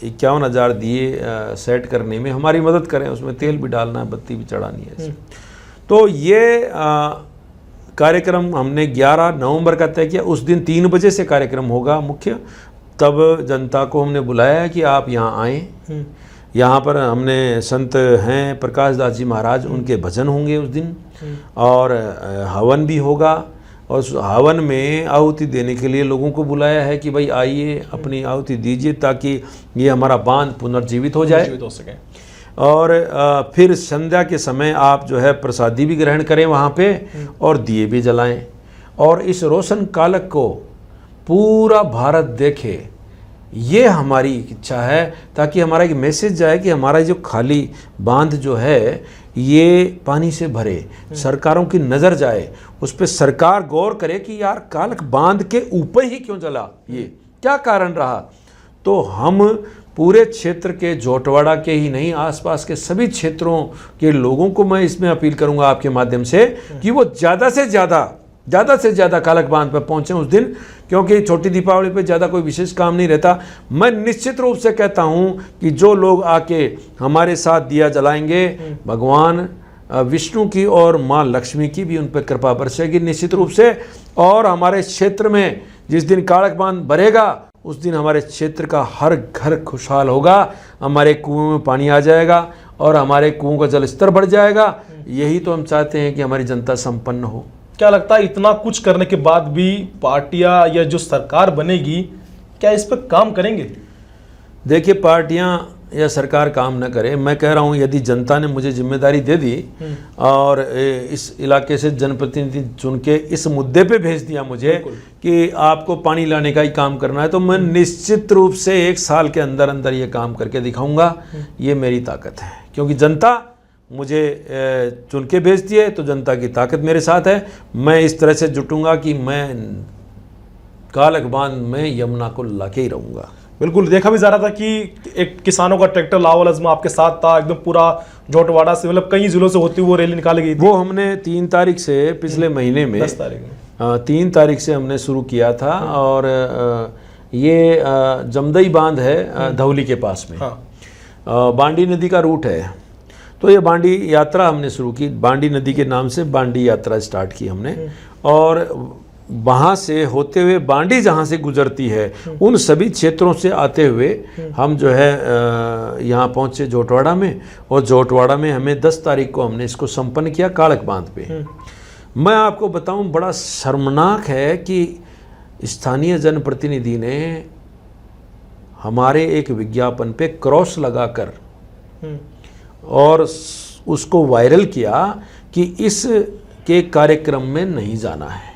51,000 दिए सेट करने में हमारी मदद करें। उसमें तेल भी डालना है, बत्ती भी चढ़ानी है। तो ये कार्यक्रम हमने 11 नवंबर का तय किया। उस दिन 3 बजे से कार्यक्रम होगा मुख्य। तब जनता को हमने बुलाया है कि आप यहाँ आएँ। यहाँ पर हमने संत हैं प्रकाश दास जी महाराज, उनके भजन होंगे उस दिन और हवन भी होगा। और उस हवन में आहुति देने के लिए लोगों को बुलाया है कि भाई आइए अपनी आहुति दीजिए ताकि ये हमारा बांध पुनर्जीवित हो जाए, हो सके। और फिर संध्या के समय आप जो है प्रसादी भी ग्रहण करें वहाँ पे और दिए भी जलाएं। और इस रोशन कालख को पूरा भारत देखे, ये हमारी इच्छा है ताकि हमारा एक मैसेज जाए कि हमारा जो खाली बांध जो है ये पानी से भरे, सरकारों की नज़र जाए, उस पर सरकार गौर करे कि यार कालख बांध के ऊपर ही क्यों जला, ये क्या कारण रहा। तो हम पूरे क्षेत्र के जोटवाड़ा के ही नहीं, आसपास के सभी क्षेत्रों के लोगों को मैं इसमें अपील करूंगा आपके माध्यम से कि वो ज़्यादा से ज़्यादा कालख बांध पर पहुँचें उस दिन, क्योंकि छोटी दीपावली पे ज़्यादा कोई विशेष काम नहीं रहता। मैं निश्चित रूप से कहता हूँ कि जो लोग आके हमारे साथ दिया जलाएंगे, भगवान विष्णु की और माँ लक्ष्मी की भी उन पर कृपा बरसेगी निश्चित रूप से। और हमारे क्षेत्र में जिस दिन कालक बांध भरेगा उस दिन हमारे क्षेत्र का हर घर खुशहाल होगा, हमारे कुओं में पानी आ जाएगा और हमारे कुओं का जल स्तर बढ़ जाएगा। यही तो हम चाहते हैं कि हमारी जनता संपन्न हो। क्या लगता है इतना कुछ करने के बाद भी पार्टियां या जो सरकार बनेगी क्या इस पर काम करेंगे? देखिए, पार्टियां या सरकार काम न करे, मैं कह रहा हूं यदि जनता ने मुझे जिम्मेदारी दे दी और इस इलाके से जनप्रतिनिधि चुन के इस मुद्दे पे भेज दिया मुझे कि आपको पानी लाने का ही काम करना है, तो मैं निश्चित रूप से 1 साल के अंदर अंदर ये काम करके दिखाऊंगा। ये मेरी ताकत है, क्योंकि जनता मुझे चुन के भेजती है तो जनता की ताकत मेरे साथ है। मैं इस तरह से जुटूंगा कि मैं कालक बांध में यमुना को लाके ही रहूँगा। बिल्कुल, देखा भी जा रहा था कि एक किसानों का ट्रैक्टर लावल अजमा आपके साथ था, एकदम पूरा जोटवाड़ा से, मतलब कई जिलों से होती हुई वो रैली निकाली गई थी। वो हमने 3 तारीख से पिछले महीने में 10 तारीख में 3 तारीख से हमने शुरू किया था। और ये जमदई बांध है धौली के पास में। बांडी नदी का रूट है, तो ये बांडी यात्रा हमने शुरू की। बांडी नदी के नाम से बांडी यात्रा स्टार्ट की हमने, और वहाँ से होते हुए बांडी जहाँ से गुजरती है उन सभी क्षेत्रों से आते हुए हम जो है यहाँ पहुँचे जोटवाड़ा में। और जोटवाड़ा में हमें 10 तारीख को हमने इसको संपन्न किया कालक बांध पे। मैं आपको बताऊं, बड़ा शर्मनाक है कि स्थानीय जनप्रतिनिधि ने हमारे एक विज्ञापन पे क्रॉस लगाकर और उसको वायरल किया कि इस के कार्यक्रम में नहीं जाना है।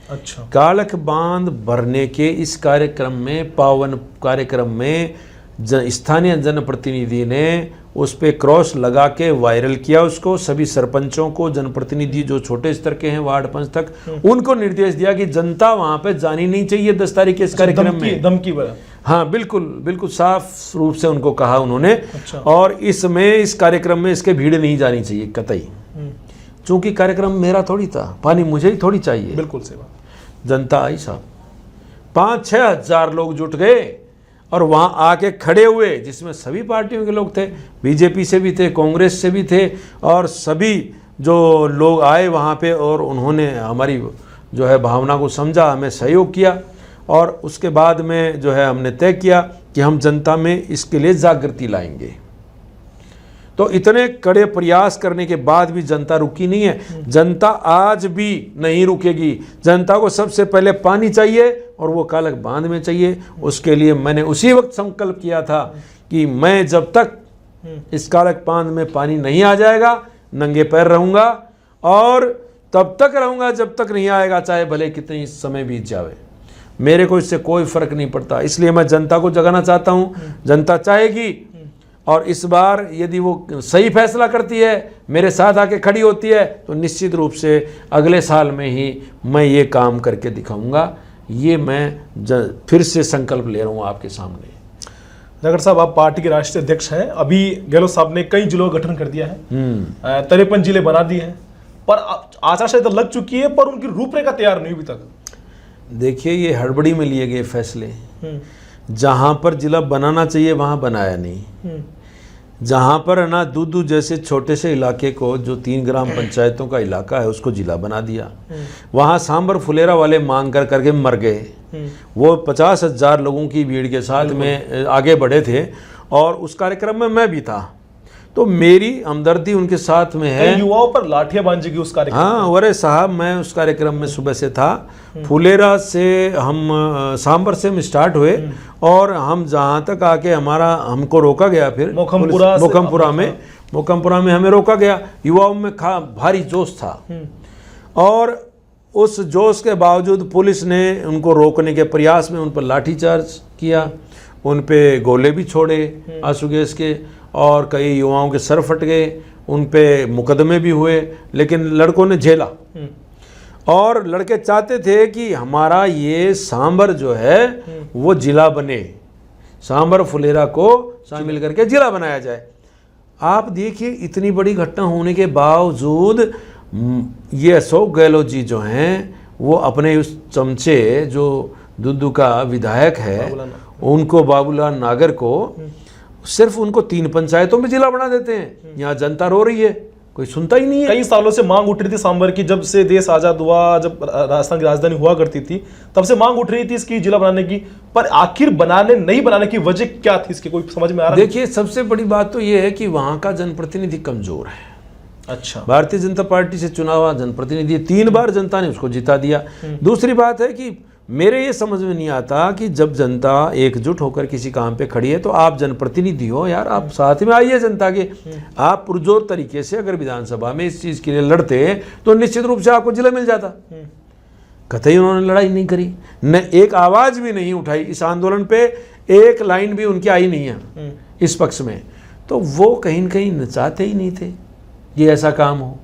अच्छा। कालक बांध भरने के इस कार्यक्रम में, पावन कार्यक्रम में स्थानीय जनप्रतिनिधि ने उस पे क्रॉस लगा के वायरल किया उसको। सभी सरपंचों को, जनप्रतिनिधि जो छोटे स्तर के हैं वार्ड 5 तक, उनको निर्देश दिया कि जनता वहां पे जानी नहीं चाहिए 10 तारीख के इस कार्यक्रम में। धमकी बड़ा। हाँ, बिल्कुल बिल्कुल साफ रूप से उनको कहा उन्होंने। अच्छा। और इसमें इस कार्यक्रम में इसके भीड़ नहीं जानी चाहिए कतई, चूंकि कार्यक्रम मेरा थोड़ी था, पानी मुझे ही थोड़ी चाहिए। बिल्कुल सही बात। जनता आई साहब, 5-6 हज़ार लोग जुट गए और वहाँ आके खड़े हुए, जिसमें सभी पार्टियों के लोग थे, बीजेपी से भी थे, कांग्रेस से भी थे, और सभी जो लोग आए वहाँ पे और उन्होंने हमारी जो है भावना को समझा, हमें सहयोग किया। और उसके बाद में जो है हमने तय किया कि हम जनता में इसके लिए जागृति लाएंगे। तो इतने कड़े प्रयास करने के बाद भी जनता रुकी नहीं है। जनता आज भी नहीं रुकेगी। जनता को सबसे पहले पानी चाहिए और वो कालक बांध में चाहिए। उसके लिए मैंने उसी वक्त संकल्प किया था कि मैं जब तक इस कालक बांध में पानी नहीं आ जाएगा नंगे पैर रहूँगा, और तब तक रहूँगा जब तक नहीं आएगा, चाहे भले कितनी समय बीत जावे। मेरे को इससे कोई फर्क नहीं पड़ता। इसलिए मैं जनता को जगाना चाहता हूँ। जनता चाहेगी, और इस बार यदि वो सही फैसला करती है, मेरे साथ आके खड़ी होती है, तो निश्चित रूप से अगले साल में ही मैं ये काम करके दिखाऊंगा। ये मैं फिर से संकल्प ले रहा हूँ आपके सामने। नगर साहब, आप पार्टी के राष्ट्रीय अध्यक्ष हैं। अभी गहलोत साहब ने कई जिलों का गठन कर दिया है, 53 जिले बना दिए हैं, पर आचार संहिता लग चुकी है, पर उनकी रूपरेखा तैयार नहीं हुई अभी तक। देखिए, ये हड़बड़ी में लिए गए फैसले। जहाँ पर जिला बनाना चाहिए वहाँ बनाया नहीं। जहाँ पर ना दूदू जैसे छोटे से इलाके को, जो 3 ग्राम पंचायतों का इलाका है, उसको जिला बना दिया। वहाँ सांबर फुलेरा वाले मांग कर करके मर गए। वो 50,000 लोगों की भीड़ के साथ में आगे बढ़े थे, और उस कार्यक्रम में मैं भी था। तो मेरी हमदर्दी उनके साथ में है। युवाओं पर लाठियां बांधी गई उस कार्यक्रम। हाँ, अरे साहब, मैं उस कार्यक्रम में सुबह से था। फुलेरा से हम सांबर से हम स्टार्ट हुए, और हम जहाँ तक आके हमको रोका गया, फिर मोकमपुरा में हमें रोका गया। युवाओं में भारी जोश था, और उस जोश के बावजूद पुलिस ने उनको रोकने के प्रयास में उन पर लाठीचार्ज किया, उन पे गोले भी छोड़े आंसू गैस के, और कई युवाओं के सर फट गए, उन पे मुकदमे भी हुए, लेकिन लड़कों ने झेला। और लड़के चाहते थे कि हमारा ये सांबर जो है वो जिला बने, सांबर फुलेरा को शामिल करके जिला बनाया जाए। आप देखिए, इतनी बड़ी घटना होने के बावजूद ये अशोक गहलोत जी जो हैं, वो अपने उस चमचे जो दुद्दू का विधायक है, बाबूलाल उनको, बाबूलाल नागर को, सिर्फ उनको 3 पंचायतों में जिला बना देते हैं। यहाँ जनता रो रही है, कोई सुनता ही नहीं है। कई सालों से मांग उठ रही थी सांभर की, जब से देश आजाद हुआ, जब राजस्थान की राजधानी हुआ करती थी, तब से मांग उठ रही थी इसकी जिला बनाने की, पर आखिर नहीं बनाने की वजह क्या थी इसकी, कोई समझ में आ रहा है? देखिए, सबसे बड़ी बात तो ये है कि वहाँ का जनप्रतिनिधि कमजोर है। अच्छा, भारतीय जनता पार्टी से चुना हुआ जनप्रतिनिधि 3 बार जनता ने उसको जिता दिया। दूसरी बात है कि मेरे ये समझ में नहीं आता कि जब जनता एकजुट होकर किसी काम पे खड़ी है तो आप जनप्रतिनिधि हो यार, आप साथ में आइए जनता के। आप पुरजोर तरीके से अगर विधानसभा में इस चीज़ के लिए लड़ते तो निश्चित रूप से आपको जिला मिल जाता। कतई उन्होंने लड़ाई नहीं करी, न एक आवाज़ भी नहीं उठाई इस आंदोलन पे, एक लाइन भी उनकी आई नहीं है इस पक्ष में। तो वो कहीं न कहीं चाहते ही नहीं थे ये ऐसा काम हो।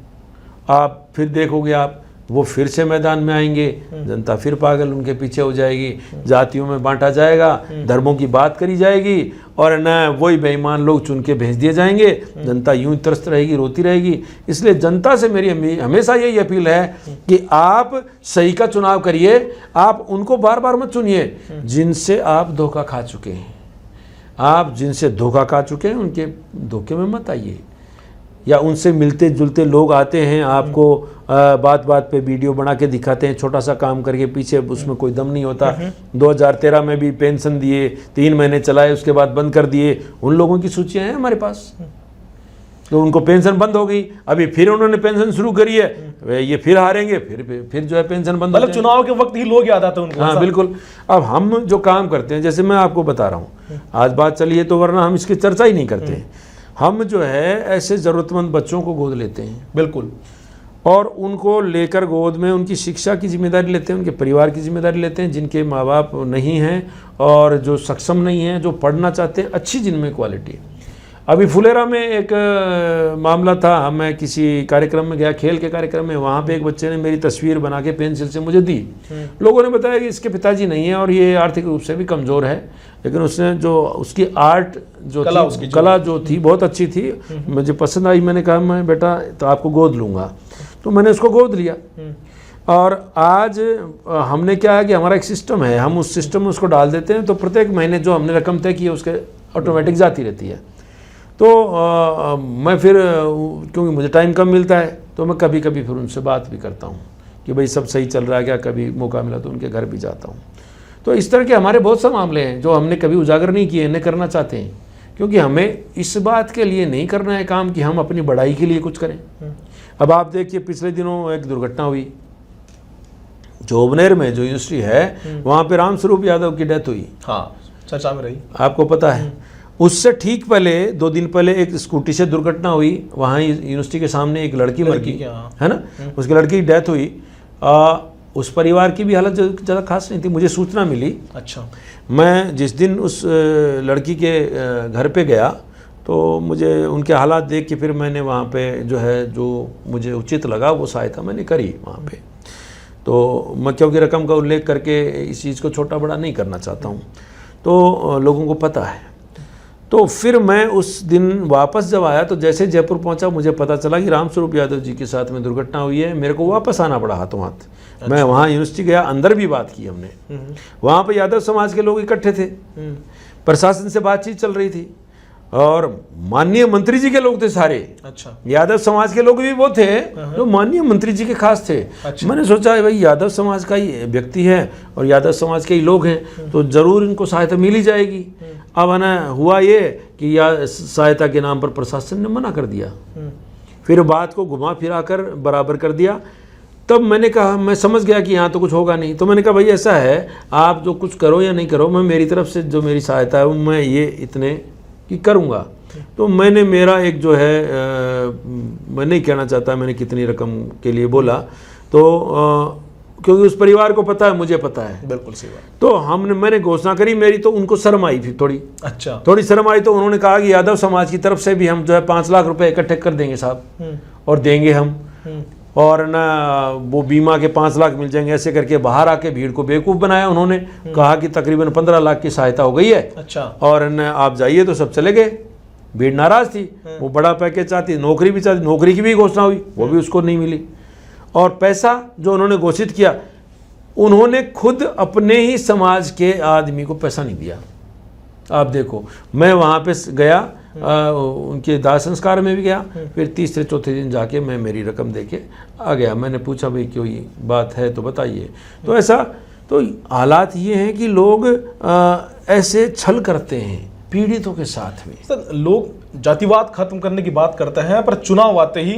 आप फिर देखोगे, आप वो फिर से मैदान में आएंगे, जनता फिर पागल उनके पीछे हो जाएगी, जातियों में बांटा जाएगा, धर्मों की बात करी जाएगी, और न वही बेईमान लोग चुन के भेज दिए जाएंगे। जनता यूं ही त्रस्त रहेगी, रोती रहेगी। इसलिए जनता से मेरी हमेशा यही अपील है कि आप सही का चुनाव करिए, आप उनको बार बार मत चुनिए जिनसे आप धोखा खा चुके हैं। आप जिनसे धोखा खा चुके हैं उनके धोखे में मत आइए, या उनसे मिलते जुलते लोग आते हैं, आपको बात बात पे वीडियो बना के दिखाते हैं, छोटा सा काम करके, पीछे उसमें कोई दम नहीं होता। 2013 में भी पेंशन दिए, 3 महीने चलाए, उसके बाद बंद कर दिए। उन लोगों की सूचियां हैं हमारे पास, तो उनको पेंशन बंद हो गई, अभी फिर उन्होंने पेंशन शुरू करी है, ये फिर हारेंगे, फिर जो है पेंशन बंद। मतलब चुनाव के वक्त ही लोग याद आते हैं उनको। हाँ बिल्कुल। अब हम जो काम करते हैं, जैसे मैं आपको बता रहा हूँ, आज बात चली है तो वरना हम इसकी चर्चा ही नहीं करते। हम जो है ऐसे ज़रूरतमंद बच्चों को गोद लेते हैं, बिल्कुल, और उनको लेकर गोद में उनकी शिक्षा की जिम्मेदारी लेते हैं, उनके परिवार की जिम्मेदारी लेते हैं, जिनके माँ बाप नहीं हैं और जो सक्षम नहीं हैं, जो पढ़ना चाहते हैं, अच्छी जिनमें क्वालिटी। अभी फुलेरा में एक मामला था, मैं किसी कार्यक्रम में गया, खेल के कार्यक्रम में, वहाँ पे एक बच्चे ने मेरी तस्वीर बना के पेंसिल से मुझे दी। लोगों ने बताया कि इसके पिताजी नहीं है और ये आर्थिक रूप से भी कमज़ोर है, लेकिन उसने जो उसकी आर्ट जो कला जो थी बहुत अच्छी थी, मुझे पसंद आई। मैंने कहा मैं बेटा तो आपको गोद लूँगा, तो मैंने उसको गोद लिया। और आज हमने क्या है कि हमारा एक सिस्टम है, हम उस सिस्टम में उसको डाल देते हैं, तो प्रत्येक महीने जो हमने रकम तय की है उसके ऑटोमेटिक जाती रहती है। तो मैं फिर क्योंकि मुझे टाइम कम मिलता है तो मैं कभी कभी फिर उनसे बात भी करता हूँ कि भाई सब सही चल रहा है क्या, कभी मौका मिला तो उनके घर भी जाता हूँ। तो इस तरह के हमारे बहुत से मामले हैं जो हमने कभी उजागर नहीं किए, इन्हें करना चाहते हैं, क्योंकि हमें इस बात के लिए नहीं करना है काम कि हम अपनी बढ़ाई के लिए कुछ करें। अब आप देखिए, पिछले दिनों एक दुर्घटना हुई, जोबनेर में जो यूनिवर्सिटी है वहाँ पे रामस्वरूप यादव की डेथ हुई। हाँ, चर्चा में रही, आपको पता है। उससे ठीक पहले 2 दिन पहले एक स्कूटी से दुर्घटना हुई, वहाँ यूनिवर्सिटी के सामने एक लड़की मर गई, है ना, उसकी लड़की की डेथ हुई। उस परिवार की भी हालत ज़्यादा खास नहीं थी, मुझे सूचना मिली। अच्छा, मैं जिस दिन उस लड़की के घर पे गया तो मुझे उनके हालात देख के फिर मैंने वहाँ पे जो है, जो मुझे उचित लगा वो सहायता मैंने करी वहाँ पे। तो मैं क्योंकि रकम का उल्लेख करके इस चीज़ को छोटा बड़ा नहीं करना चाहता हूँ, तो लोगों को पता है। तो फिर मैं उस दिन वापस जब आया तो जैसे जयपुर पहुंचा मुझे पता चला कि रामस्वरूप यादव जी के साथ में दुर्घटना हुई है। मेरे को वापस आना पड़ा हाथों हाथ। अच्छा। मैं वहाँ यूनिवर्सिटी गया, अंदर भी बात की हमने, वहाँ पे यादव समाज के लोग इकट्ठे थे, प्रशासन से बातचीत चल रही थी और माननीय मंत्री जी के लोग थे सारे। अच्छा, यादव समाज के लोग भी वो थे जो माननीय मंत्री जी के खास थे। अच्छा। मैंने सोचा भाई यादव समाज का ही व्यक्ति है और यादव समाज के ही लोग हैं तो जरूर इनको सहायता मिल ही जाएगी। अब है ना, हुआ ये कि सहायता के नाम पर प्रशासन ने मना कर दिया, फिर बात को घुमा फिरा कर बराबर कर दिया। तब मैंने कहा, मैं समझ गया कि यहाँ तो कुछ होगा नहीं, तो मैंने कहा भाई ऐसा है, आप जो कुछ करो या नहीं करो, मैं मेरी तरफ से जो मेरी सहायता है मैं ये इतने की करूँगा। तो मैंने मेरा एक जो है मैं नहीं कहना चाहता मैंने कितनी रकम के लिए बोला, तो क्योंकि उस परिवार को पता है, मुझे पता है। बिल्कुल सही बात। तो मैंने घोषणा करी मेरी, तो उनको शर्म आई फिर थोड़ी। अच्छा, थोड़ी शर्म आई तो उन्होंने कहा कि यादव समाज की तरफ से भी हम जो है 5 लाख रुपए इकट्ठे कर देंगे साहब, और देंगे हम, और ना वो बीमा के 5 लाख मिल जाएंगे। ऐसे करके बाहर आके भीड़ को बेवकूफ़ बनाया उन्होंने, कहा कि तकरीबन 15 लाख की सहायता हो गई है। अच्छा, और न आप जाइए, तो सब चले गए। भीड़ नाराज थी, वो बड़ा पैकेज चाहती, नौकरी भी चाहती, नौकरी की भी घोषणा हुई, वो भी उसको नहीं मिली। और पैसा जो उन्होंने घोषित किया, उन्होंने खुद अपने ही समाज के आदमी को पैसा नहीं दिया। आप देखो, मैं वहाँ पे गया, उनके दाह संस्कार में भी गया, फिर तीसरे चौथे दिन जाके मैं मेरी रकम देके आ गया। मैंने पूछा भाई क्यों ये बात है तो बताइए। तो ऐसा तो हालात ये हैं कि लोग ऐसे छल करते हैं पीड़ितों के साथ में। सर, लोग जातिवाद खत्म करने की बात करते हैं, पर चुनाव आते ही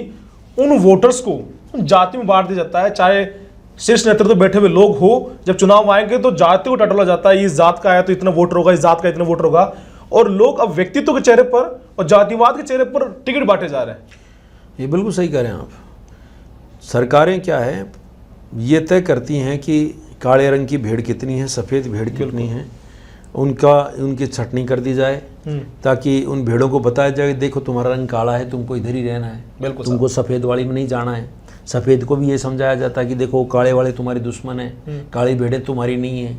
उन वोटर्स को उन जाति में बांट दिया जाता है। चाहे शीर्ष नेतृत्व बैठे हुए लोग हो, जब चुनाव आएंगे तो जाति को टटोला जाता है, इस जात का आया तो इतना वोटर होगा, इस जात का इतना वोटर होगा, और लोग अब व्यक्तित्व के चेहरे पर और जातिवाद के चेहरे पर टिकट बांटे जा रहे हैं। ये बिल्कुल सही कह रहे हैं आप। सरकारें क्या है, ये तय करती हैं कि काले रंग की भेड़ कितनी है, सफ़ेद भेड़ कितनी है, उनकी छटनी कर दी जाए ताकि उन भेड़ों को बताया जाए देखो तुम्हारा रंग काला है, तुमको इधर ही रहना है, बिल्कुल तुमको सफ़ेद वाली में नहीं जाना है। सफ़ेद को भी ये समझाया जाता है कि देखो काले वाले तुम्हारे दुश्मन हैं, काली भेड़ें तुम्हारी नहीं हैं,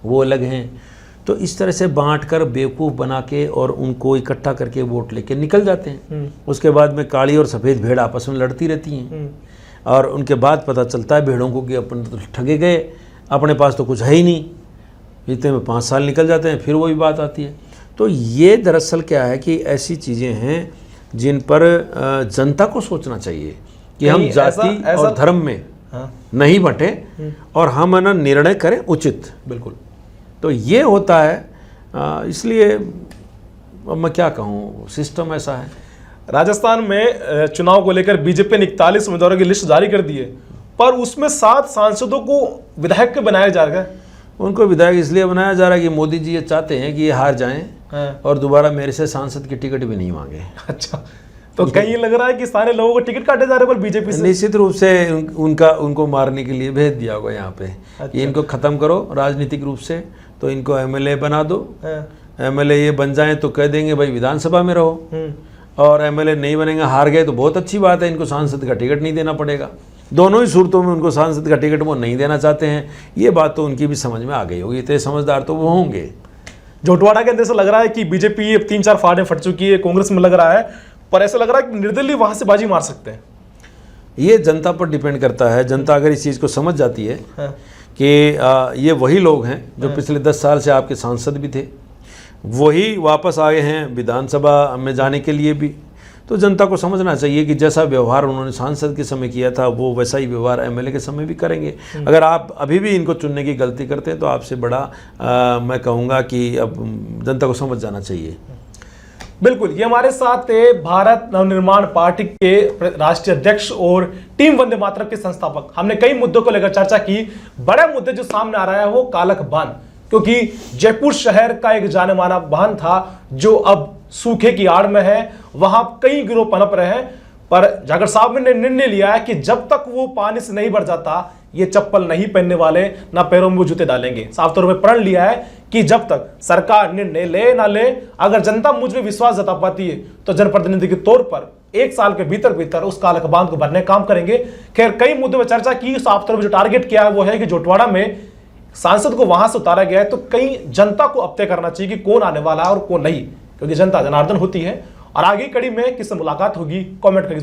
वो अलग हैं। तो इस तरह से बांट कर बेवकूफ़ बना के और उनको इकट्ठा करके वोट लेके निकल जाते हैं। उसके बाद में काली और सफ़ेद भेड़ आपस में लड़ती रहती हैं, और उनके बाद पता चलता है भेड़ों को कि अपन तो ठगे गए, अपने पास तो कुछ है ही नहीं। इतने में 5 साल निकल जाते हैं, फिर वही बात आती है। तो ये दरअसल क्या है कि ऐसी चीज़ें हैं जिन पर जनता को सोचना चाहिए कि हम जाति और धर्म में नहीं बंटे और हम ना निर्णय करें उचित। बिल्कुल। तो ये होता है, इसलिए अब मैं क्या कहूँ, सिस्टम ऐसा है। राजस्थान में चुनाव को लेकर बीजेपी ने 41 उम्मीदवारों की लिस्ट जारी कर दी है, पर उसमें 7 सांसदों को विधायक के बनाया जा रहा है। उनको विधायक इसलिए बनाया जा रहा है कि मोदी जी ये चाहते हैं कि ये हार जाएं और दोबारा मेरे से सांसद की टिकट भी नहीं मांगे। अच्छा, तो कहीं ये लग रहा है कि सारे लोगों को टिकट काटे जा रहे हैं पर बीजेपी से। निश्चित रूप से उनको मारने के लिए भेज दिया होगा यहाँ पे। अच्छा। इनको ख़त्म करो राजनीतिक रूप से, तो इनको एमएलए बना दो। एमएलए ये बन जाएं तो कह देंगे भाई विधानसभा में रहो, और एमएलए नहीं बनेंगे, हार गए तो बहुत अच्छी बात है, इनको सांसद का टिकट नहीं देना पड़ेगा। दोनों ही सूरतों में उनको सांसद का टिकट वो नहीं देना चाहते हैं। ये बात तो उनकी भी समझ में आ गई होगी, इतने समझदार तो वो होंगे। जोटवाड़ा के अंदर से लग रहा है कि बीजेपी अब 3-4 फाड़े फट चुकी है, कांग्रेस में लग रहा है, पर ऐसा लग रहा है कि निर्दलीय वहां से बाजी मार सकते हैं। ये जनता पर डिपेंड करता है। जनता अगर इस चीज़ को समझ जाती है कि ये वही लोग हैं जो पिछले 10 साल से आपके सांसद भी थे, वही वापस आए हैं विधानसभा में जाने के लिए भी, तो जनता को समझना चाहिए कि जैसा व्यवहार उन्होंने सांसद के समय किया था वो वैसा ही व्यवहार एमएलए के समय भी करेंगे। अगर आप अभी भी इनको चुनने की गलती करते हैं तो आपसे बड़ा मैं कहूँगा कि अब जनता को समझ जाना चाहिए। बिल्कुल। ये हमारे साथ भारत नवनिर्माण पार्टी के राष्ट्रीय अध्यक्ष और टीम वंदे मातरम के संस्थापक। हमने कई मुद्दों को लेकर चर्चा की। बड़े मुद्दे जो सामने आ रहा है वो कालख बांध, क्योंकि जयपुर शहर का एक जाने माना बांध था जो अब सूखे की आड़ में है, वहां कई गिरोह पनप रहे हैं, पर जाखड़ साहब ने निर्णय लिया है कि जब तक वो पानी से नहीं भर जाता ये चप्पल नहीं पहनने वाले, ना पैरों में जूते डालेंगे। साफ तौर पर प्रण लिया है कि जब तक सरकार निर्णय ले ना ले, अगर जनता मुझ में विश्वास जता पाती है तो जनप्रतिनिधि के तौर पर 1 साल के भीतर भीतर उस कालख बांध को भरने काम करेंगे। खैर, कई मुद्दों पर चर्चा की। साफ तौर पर जो टारगेट किया है वो है कि जोटवाड़ा में सांसद को वहां से उतारा गया है, तो कई जनता को अब तय करना चाहिए कि कौन आने वाला है और कौन नहीं, क्योंकि जनता जनार्दन होती है। और आगे कड़ी में किससे मुलाकात होगी, कमेंट करके